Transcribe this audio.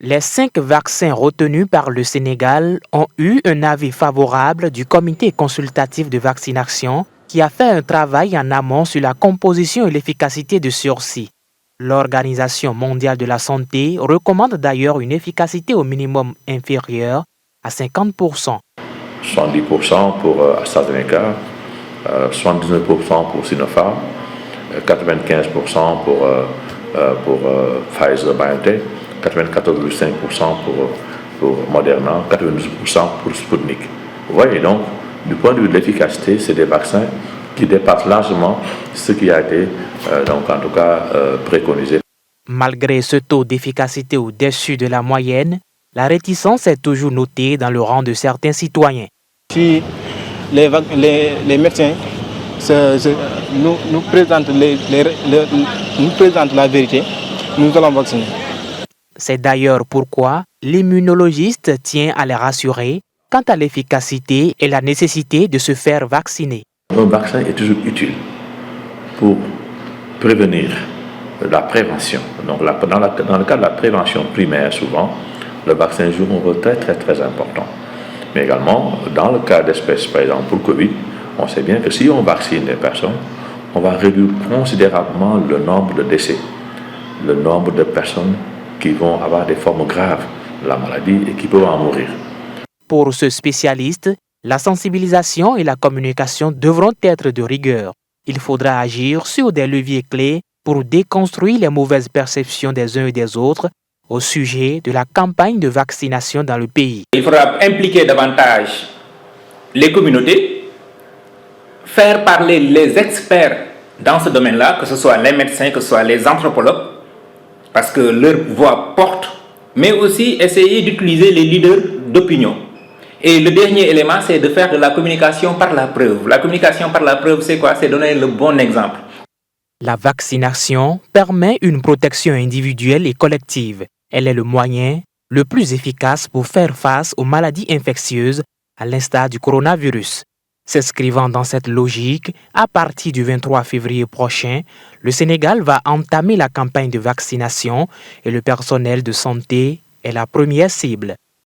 Les 5 vaccins retenus par le Sénégal ont eu un avis favorable du comité consultatif de vaccination qui a fait un travail en amont sur la composition et l'efficacité de ceux-ci. L'Organisation mondiale de la santé recommande d'ailleurs une efficacité au minimum inférieure à 50%. 70% pour AstraZeneca, 79% pour Sinopharm, 95% pour Pfizer-BioNTech, 94,5% pour Moderna, 92% pour Sputnik. Vous voyez donc, du point de vue de l'efficacité, c'est des vaccins qui dépassent largement ce qui a été préconisé. Malgré ce taux d'efficacité au-dessus de la moyenne, la réticence est toujours notée dans le rang de certains citoyens. Si les médecins nous présentent la vérité, nous allons vacciner. C'est d'ailleurs pourquoi l'immunologiste tient à les rassurer quant à l'efficacité et la nécessité de se faire vacciner. Un vaccin est toujours utile pour prévenir la prévention. Donc, dans le cas de la prévention primaire, souvent, le vaccin joue un rôle très important. Mais également, dans le cas d'espèces, par exemple pour Covid, on sait bien que si on vaccine les personnes, on va réduire considérablement le nombre de décès, le nombre de personnes qui vont avoir des formes graves de la maladie et qui peuvent en mourir. Pour ce spécialiste, la sensibilisation et la communication devront être de rigueur. Il faudra agir sur des leviers clés pour déconstruire les mauvaises perceptions des uns et des autres au sujet de la campagne de vaccination dans le pays. Il faudra impliquer davantage les communautés, faire parler les experts dans ce domaine-là, que ce soit les médecins, que ce soit les anthropologues, parce que leur voix porte, mais aussi essayer d'utiliser les leaders d'opinion. Et le dernier élément, c'est de faire de la communication par la preuve. La communication par la preuve, c'est quoi? C'est donner le bon exemple. La vaccination permet une protection individuelle et collective. Elle est le moyen le plus efficace pour faire face aux maladies infectieuses, à l'instar du coronavirus. S'inscrivant dans cette logique, à partir du 23 février prochain, le Sénégal va entamer la campagne de vaccination et le personnel de santé est la première cible.